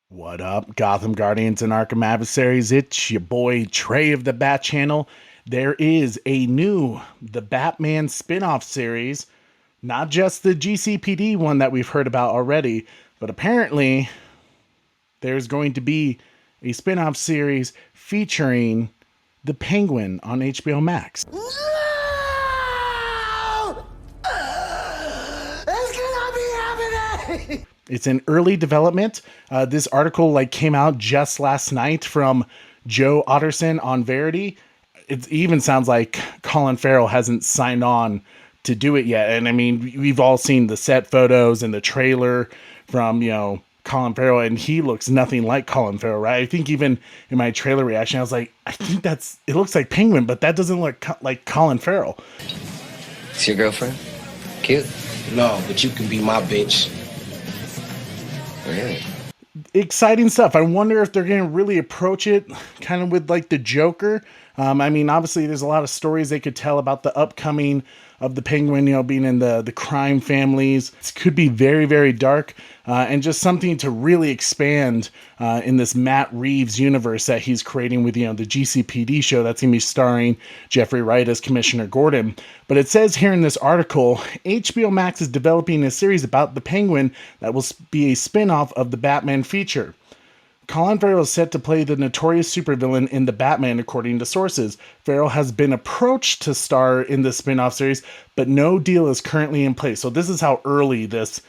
What up, Gotham Guardians and Arkham Adversaries? It's your boy Trey of the Bat Channel. There is a new The Batman spin-off series, not just the GCPD one that we've heard about already, but apparently there's going to be a spin-off series featuring the Penguin on HBO Max. No! It's gonna be happening! It's in early development. This article came out just last night from Joe Otterson on Verity. It even sounds like Colin Farrell hasn't signed on to do it yet. And I mean, we've all seen the set photos and the trailer from, Colin Farrell, and he looks nothing like Colin Farrell, right? I think even in my trailer reaction, I was like, I think it looks like Penguin, but that doesn't look like Colin Farrell. It's your girlfriend? Cute. No, but you can be my bitch. Really? Exciting stuff. I wonder if they're going to really approach it kind of with the Joker. I mean, obviously there's a lot of stories they could tell about the upcoming of the Penguin, being in the crime families. It could be very, very dark, and just something to really expand in this Matt Reeves universe that he's creating with, the GCPD show that's going to be starring Jeffrey Wright as Commissioner Gordon. But it says here in this article, HBO Max is developing a series about the Penguin that will be a spin-off of the Batman feature. Colin Farrell is set to play the notorious supervillain in The Batman, according to sources. Farrell has been approached to star in the spin-off series, but no deal is currently in place. So this is how early this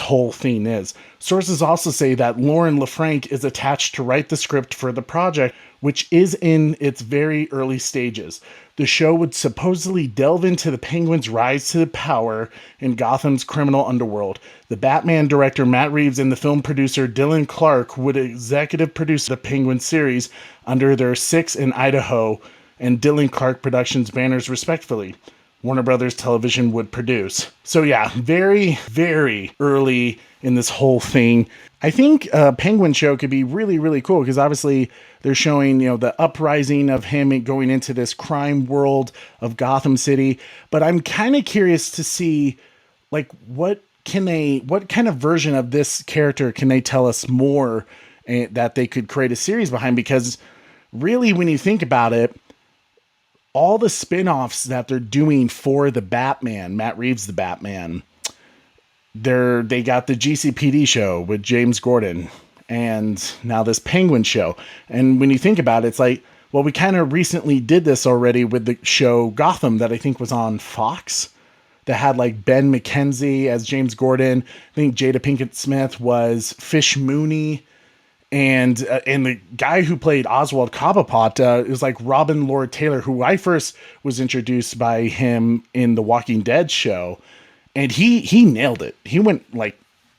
whole thing is. Sources also say that Lauren LaFranc is attached to write the script for the project, which is in its very early stages. The show would supposedly delve into the Penguin's rise to power in Gotham's criminal underworld. The Batman director Matt Reeves and the film producer Dylan Clark would executive produce the Penguin series under their Six in Idaho and Dylan Clark Productions banners respectively. Warner Brothers Television would produce. So yeah, very, very early in this whole thing. I think a Penguin show could be really, really cool because obviously they're showing, the uprising of him going into this crime world of Gotham City. But I'm kind of curious to see, what kind of version of this character can they tell us more that they could create a series behind? Because really, when you think about it, all the spin-offs that they're doing for the Batman, Matt Reeves the Batman, they got the GCPD show with James Gordon and now this Penguin show. And when you think about it, it's like, well, we kind of recently did this already with the show Gotham that I think was on Fox that had Ben McKenzie as James Gordon. I think Jada Pinkett Smith was Fish Mooney. And the guy who played Oswald Cobblepot is Robin Lord Taylor, who I first was introduced by him in the Walking Dead show. And he nailed it. He went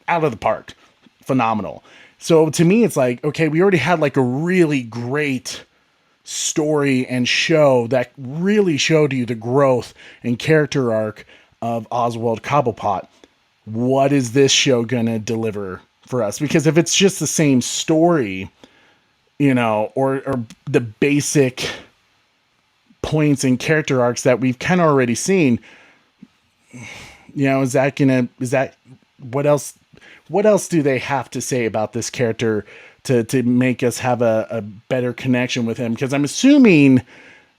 out of the park. Phenomenal. So to me, it's okay, we already had a really great story and show that really showed you the growth and character arc of Oswald Cobblepot. What is this show going to deliver for us? Because if it's just the same story, or the basic points and character arcs that we've kind of already seen, what else do they have to say about this character to make us have a better connection with him? Because I'm assuming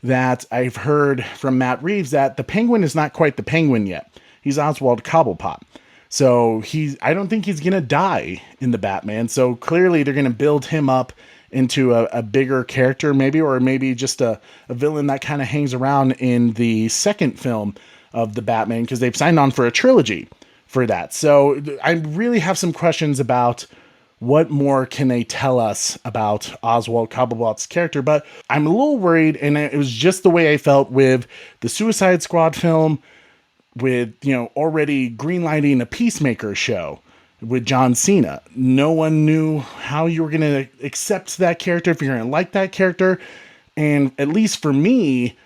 that I've heard from Matt Reeves that the Penguin is not quite the Penguin yet. He's Oswald Cobblepot. So I don't think he's going to die in the Batman. So clearly they're going to build him up into a bigger character maybe, or maybe just a villain that kind of hangs around in the second film of the Batman, because they've signed on for a trilogy for that. So I really have some questions about what more can they tell us about Oswald Cobblepot's character, but I'm a little worried, and it was just the way I felt with the Suicide Squad film, with, already greenlighting a Peacemaker show with John Cena. No one knew how you were going to accept that character, if you're going to like that character. And at least for me,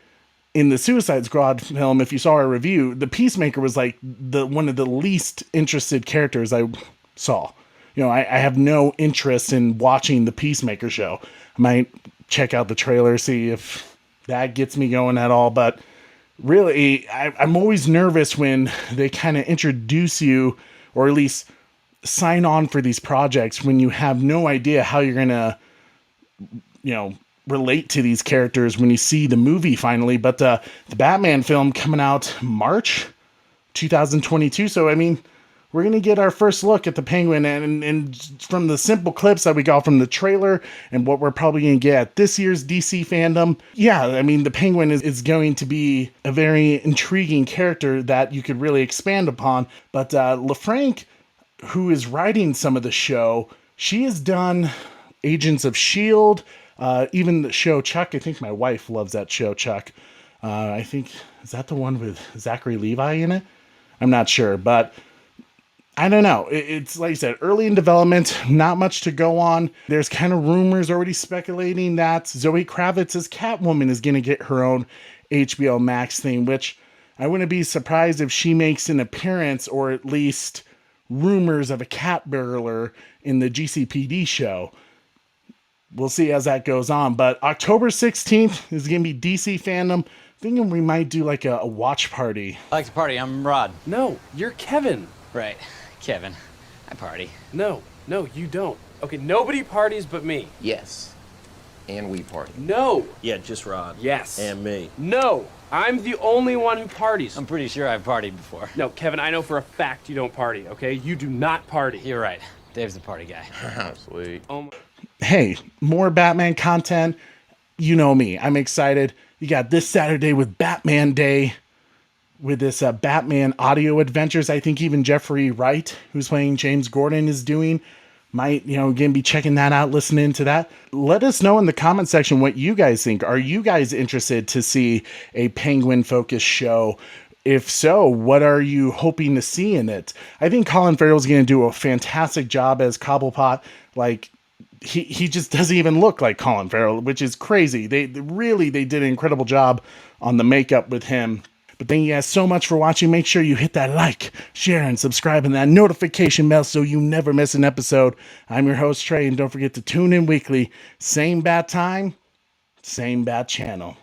in the Suicide Squad film, if you saw our review, the Peacemaker was one of the least interested characters I saw. I have no interest in watching the Peacemaker show. I might check out the trailer, see if that gets me going at all, but really, I'm always nervous when they kind of introduce you, or at least sign on for these projects when you have no idea how you're going to, relate to these characters when you see the movie finally. But the Batman film coming out March 2022. So, I mean, we're going to get our first look at the Penguin, and from the simple clips that we got from the trailer and what we're probably going to get at this year's DC fandom. Yeah, I mean, the Penguin is going to be a very intriguing character that you could really expand upon. But LaFranc, who is writing some of the show, she has done Agents of S.H.I.E.L.D., even the show Chuck. I think my wife loves that show, Chuck. I think, is that the one with Zachary Levi in it? I'm not sure, but I don't know. It's like I said, early in development, not much to go on. There's kind of rumors already speculating that Zoe Kravitz's Catwoman is going to get her own HBO Max thing, which I wouldn't be surprised if she makes an appearance, or at least rumors of a cat burglar in the GCPD show. We'll see as that goes on. But October 16th is going to be DC fandom. Thinking we might do like a watch party. I like to party. I'm Rod. No, you're Kevin. Right. Kevin. I party. No, you don't. Okay, nobody parties but me. Yes. And we party. No. Yeah, just Rod. Yes. And me. No, I'm the only one who parties. I'm pretty sure I've partied before. No, Kevin, I know for a fact you don't party, okay? You do not party. You're right. Dave's the party guy. Sweet. Oh my. Hey, more Batman content. You know me. I'm excited. You got this Saturday with Batman Day, with this Batman audio adventures. I think even Jeffrey Wright, who's playing James Gordon, is doing. Might, again, be checking that out, listening to that. Let us know in the comment section what you guys think. Are you guys interested to see a Penguin-focused show? If so, what are you hoping to see in it? I think Colin Farrell is going to do a fantastic job as Cobblepot. Like, he just doesn't even look like Colin Farrell, which is crazy. They did an incredible job on the makeup with him. But thank you guys so much for watching. Make sure you hit that like, share, and subscribe, and that notification bell so you never miss an episode. I'm your host, Trey, and don't forget to tune in weekly. Same bat time, same bat channel.